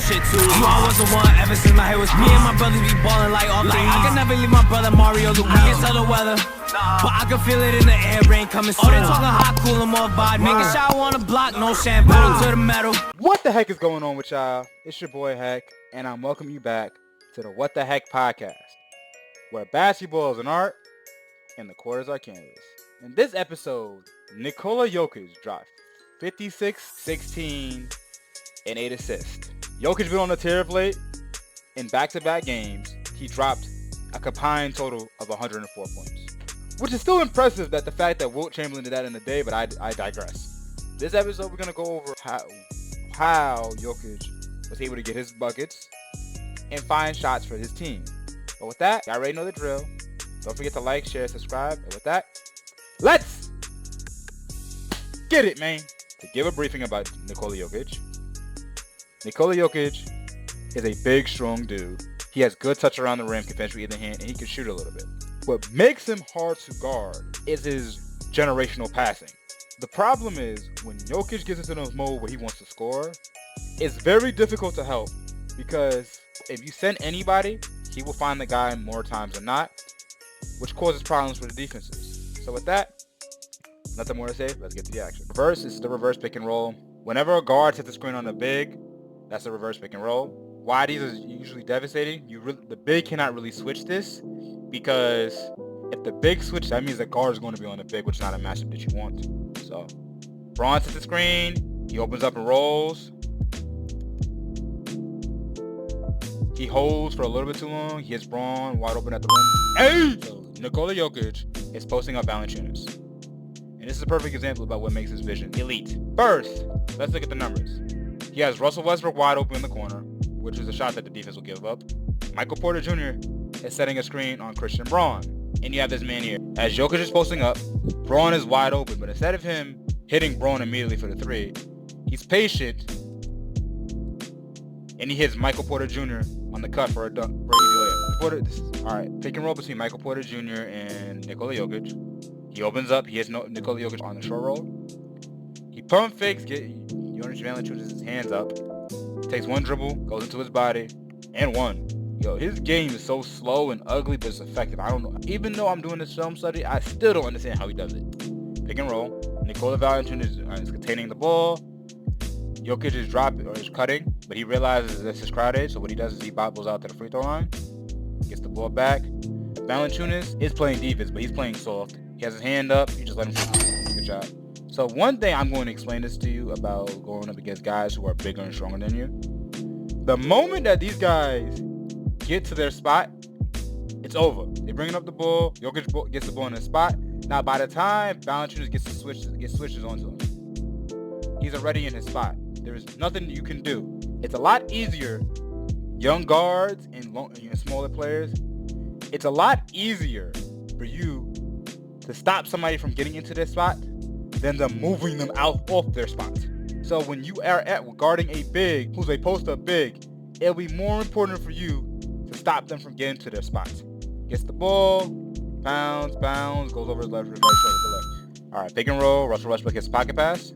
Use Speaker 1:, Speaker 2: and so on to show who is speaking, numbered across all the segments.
Speaker 1: shit too. You all was the one ever since my hair was me and my brothers be ballin' like all three. I can never leave my brother Mario Luke. I can tell the weather, but I can feel it in the air, rain coming soon. Oh, they talking hot, cool, and more vibe. Making sure I on the block, no shampoo to the metal.
Speaker 2: What the heck is going on with y'all? It's your boy Heck, and I'm welcoming you back to the What.Da.Hecpodcast, where basketball is an art and the court is our canvas. In this episode, Nikola Jokic dropped 56, 16, and 8 assists. Jokic been on the tear of late. In back-to-back games, he dropped a combined total of 104 points, which is still impressive that the fact that Wilt Chamberlain did that in a day, but I digress. This episode, we're going to go over how Jokic was able to get his buckets and find shots for his team. But with that, y'all already know the drill. Don't forget to like, share, subscribe. And with that, let's get it, man. To give a briefing about Nikola Jokic. Nikola Jokic is a big, strong dude. He has good touch around the rim, can finish with either hand, and he can shoot a little bit. What makes him hard to guard is his generational passing. The problem is, when Jokic gets into those mode where he wants to score, it's very difficult to help, because if you send anybody, he will find the guy more times than not, which causes problems for the defenses. So with that, nothing more to say. Let's get to the action. Reverse is the reverse pick and roll. Whenever a guard sets the screen on the big, that's a reverse pick and roll. Why these are usually devastating, the big cannot really switch this, because if the big switch, that means the guard is going to be on the big, which is not a matchup that you want. So, Braun sets the screen. He opens up and rolls. He holds for a little bit too long. He hits Braun wide open at the rim. Hey! So, Nikola Jokic is posting up Valanciunas. And this is a perfect example about what makes his vision elite. First, let's look at the numbers. He has Russell Westbrook wide open in the corner, which is a shot that the defense will give up. Michael Porter Jr. is setting a screen on Christian Braun. And you have this man here. As Jokic is posting up, Braun is wide open, but instead of him hitting Braun immediately for the three, he's patient, and he hits Michael Porter Jr. on the cut for a dunk, for an easy layup. Alright, pick and roll between Michael Porter Jr. and Nikola Jokic. He opens up, he hits Nikola Jokic on the short roll. He pump fakes, Jonas Valanciunas his hands up, takes one dribble, goes into his body, and one. Yo, his game is so slow and ugly, but it's effective. I don't know. Even though I'm doing this film study, I still don't understand how he does it. Pick and roll. Nikola Valanciunas is containing the ball. Jokic is dropping or is cutting, but he realizes this is crowded. So what he does is he bobbles out to the free throw line, gets the ball back. Valanciunas is playing defense, but he's playing soft. He has his hand up. You just let him shoot. Good job. So one thing I'm going to explain this to you about going up against guys who are bigger and stronger than you. The moment that these guys get to their spot, it's over. They're bringing up the ball. Jokic gets the ball in his spot. Now, by the time Valanciunas gets switches onto him, he's already in his spot. There is nothing you can do. It's a lot easier. Young guards and smaller players, it's a lot easier for you to stop somebody from getting into their spot than them moving them out off their spot. So when you are guarding a big who's a post-up big, it'll be more important for you to stop them from getting to their spots. Gets the ball, bounds, goes over his left, right shoulder to left. All right, pick and roll. Russell Westbrook gets pocket pass.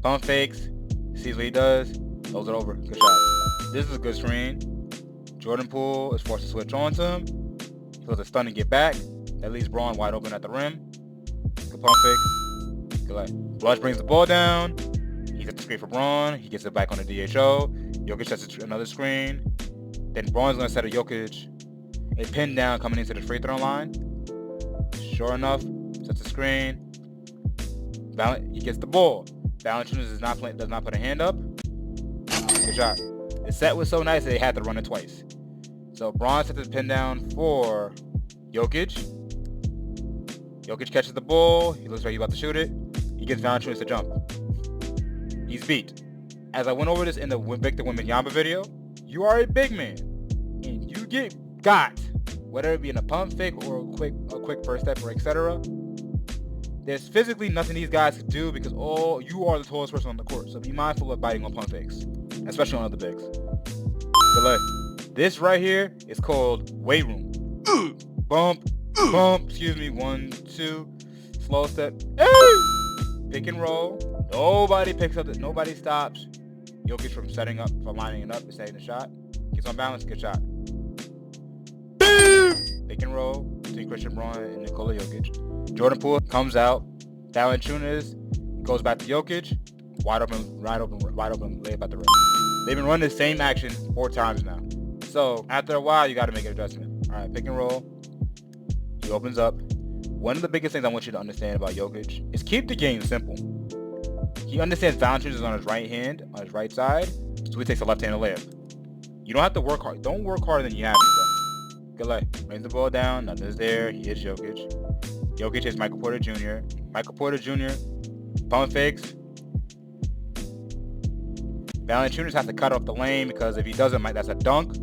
Speaker 2: Pump fakes. Sees what he does. Throws it over. Good shot. This is a good screen. Jordan Poole is forced to switch on to him. He feels a stun to get back. That leaves Braun wide open at the rim. Good pump fake. Good light. Blush brings the ball down. He gets the screen for Braun. He gets it back on the DHO. Jokic sets another screen. Then Braun's going to set a Jokic a pin down coming into the free throw line. Sure enough, sets a screen. He gets the ball. Valanciunas does not put a hand up. Good shot. The set was so nice that they had to run it twice. So Braun sets the pin down for Jokic. Jokic catches the ball. He looks like he's about to shoot it. He gets Valanciunas to jump. He's beat. As I went over this in the Victor Wembanyama video, you are a big man, and you get got, whether it be in a pump fake or a quick first step or etc. There's physically nothing these guys can do because you are the tallest person on the court. So be mindful of biting on pump fakes, especially on other bigs. Delay. This right here is called weight room. Bump. 1, 2. Slow step. Pick and roll. Nobody picks up. Nobody stops. Jokic from setting up, from lining it up and setting the shot. Gets on balance, good shot. Boom! Pick and roll between Christian Braun and Nikola Jokic. Jordan Poole comes out. Valanciunas goes back to Jokic. Wide open layup at the rim. They've been running the same action 4 times now. So after a while, you got to make an adjustment. All right, pick and roll. He opens up. One of the biggest things I want you to understand about Jokic is keep the game simple. He understands Valanciunas is on his right hand, on his right side, so he takes a left-handed layup. You don't have to work hard. Don't work harder than you have to, bro. Good luck. Brings the ball down. Nothing's there. He hits Jokic. Jokic hits Michael Porter Jr. Michael Porter Jr. Pump fakes. Valanciunas has to cut off the lane because if he doesn't, that's a dunk.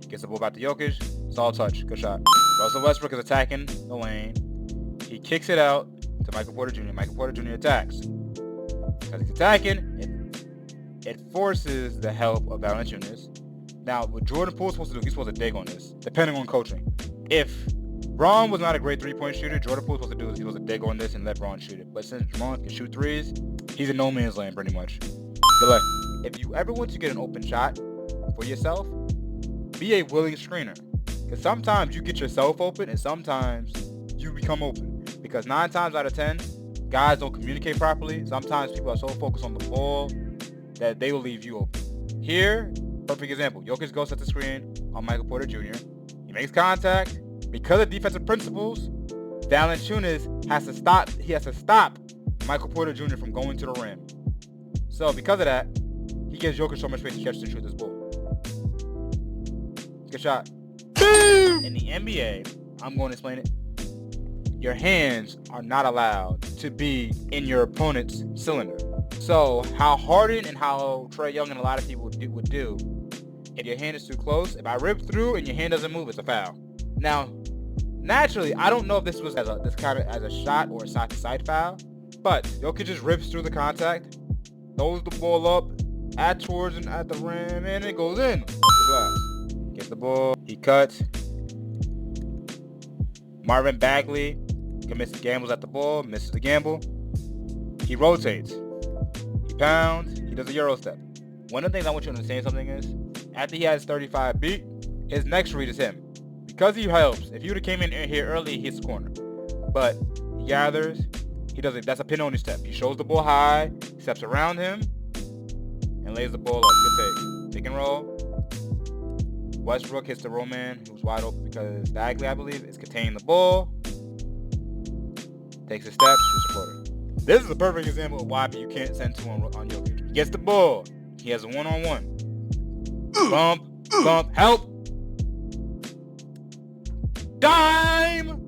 Speaker 2: Gets the ball back to Jokic. It's all touch. Good shot. Russell Westbrook is attacking the lane. He kicks it out to Michael Porter Jr. Michael Porter Jr. attacks. Because he's attacking, it forces the help of Valanciunas. Now, what Jordan Poole is supposed to do, he's supposed to dig on this, depending on coaching. If Braun was not a great three-point shooter, Jordan Poole was supposed to do is he was supposed to dig on this and let Braun shoot it. But since Braun can shoot threes, he's in no man's land pretty much. Good luck. If you ever want to get an open shot for yourself, be a willing screener. Because sometimes you get yourself open and sometimes you become open. Because 9 times out of 10, guys don't communicate properly. Sometimes people are so focused on the ball that they will leave you open. Here, perfect example. Jokic goes at the screen on Michael Porter Jr. He makes contact. Because of defensive principles, Valanciunas has to stop. He has to stop Michael Porter Jr. from going to the rim. So because of that, he gives Jokic so much space to catch and shoot this ball. Good shot. In the NBA, I'm going to explain it. Your hands are not allowed to be in your opponent's cylinder. So how Harden and how Trae Young and a lot of people would do, if your hand is too close, if I rip through and your hand doesn't move, it's a foul. Now, naturally, I don't know if this was as a shot or a side-to-side foul, but Jokic just rips through the contact, throws the ball up at the rim, and it goes in. Gets the ball. He cuts. Marvin Bagley commits the gambles at the ball, misses the gamble. He rotates. He pounds. He does a Euro step. One of the things I want you to understand something is, after he has 35 beat, his next read is him. Because he helps. If he would have came in here early, he hits the corner. But he gathers. He does it. That's a pin-only step. He shows the ball high, steps around him, and lays the ball up. Good take. Pick and roll. Westbrook hits the rollman, who's wide open because Bagley, I believe, is containing the ball. Takes a step, shoots a floater. This is a perfect example of why you can't send 2 on Jokic. He gets the ball. He has a one-on-one. Bump, help. Dime!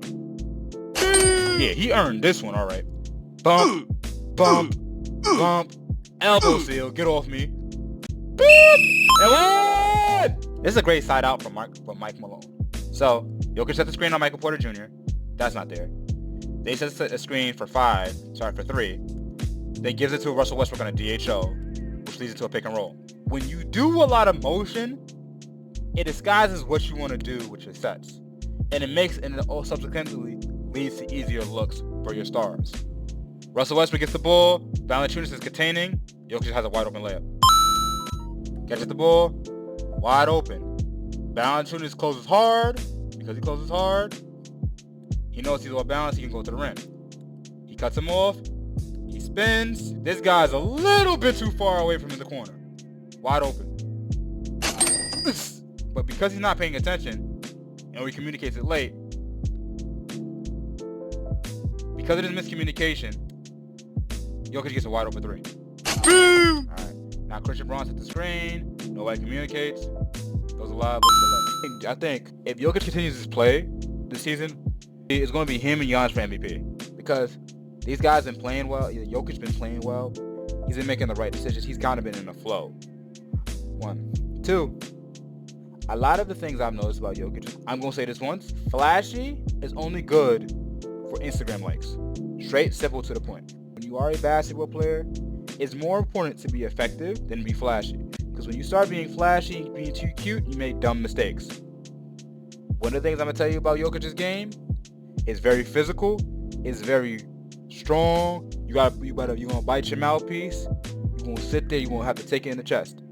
Speaker 2: Yeah, he earned this one, all right. Bump. Elbow seal, get off me. And one! This is a great side out from Mike Malone. So, Jokic sets the screen on Michael Porter Jr. That's not there. They set a screen for 3. Then gives it to Russell Westbrook on a DHO, which leads it to a pick and roll. When you do a lot of motion, it disguises what you want to do with your sets. And it subsequently leads to easier looks for your stars. Russell Westbrook gets the ball. Valanciunas is containing. Jokic has a wide open layup. Catches the ball. Wide open. Valanciunas closes hard. Because he closes hard, he knows he's off balance. He can go to the rim. He cuts him off. He spins. This guy's a little bit too far away from in the corner. Wide open. But because he's not paying attention, and he communicates it late, because of this miscommunication, Jokic gets a wide open 3. Boom! Alright. Now Christian Braun's at the screen. Nobody communicates. Goes alive. I think if Jokic continues his play this season, it's going to be him and Giannis for MVP. Because these guys have been playing well. Jokic's been playing well. He's been making the right decisions. He's kind of been in a flow. 1. 2. A lot of the things I've noticed about Jokic, I'm going to say this once. Flashy is only good for Instagram likes. Straight, simple, to the point. When you are a basketball player, it's more important to be effective than be flashy. Because when you start being flashy and being too cute, you make dumb mistakes. One of the things I'm going to tell you about Jokic's game is very physical. It's very strong. You want to bite your mouthpiece. You gonna sit there. You gonna have to take it in the chest.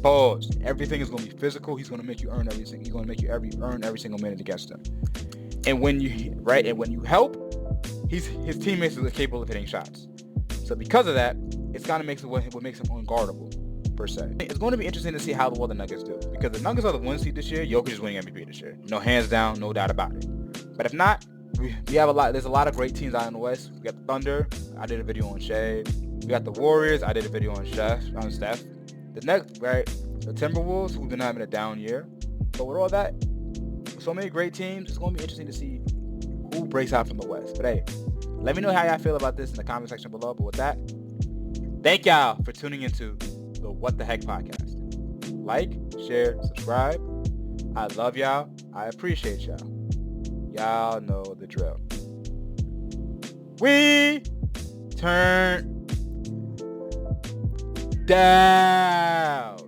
Speaker 2: Pause. Everything is gonna be physical. He's gonna make you earn everything. He's gonna make you earn every single minute against him. And when you help, his teammates are capable of hitting shots. So because of that, it's kind of makes what makes him unguardable per se. It's going to be interesting to see how the Nuggets do, because the Nuggets are the 1 seed this year. Jokic is winning MVP this year. No, hands down, no doubt about it. But if not, we have a lot. There's a lot of great teams out in the West. We got the Thunder. I did a video on Shea. We got the Warriors. I did a video on Steph. The next, right? The Timberwolves, who've been having a down year. But with all that, with so many great teams, it's going to be interesting to see who breaks out from the West. But hey, let me know how y'all feel about this in the comment section below. But with that, thank y'all for tuning into the What the Heck podcast. Like, share, subscribe. I love y'all. I appreciate y'all. Y'all know the drill. We turn down.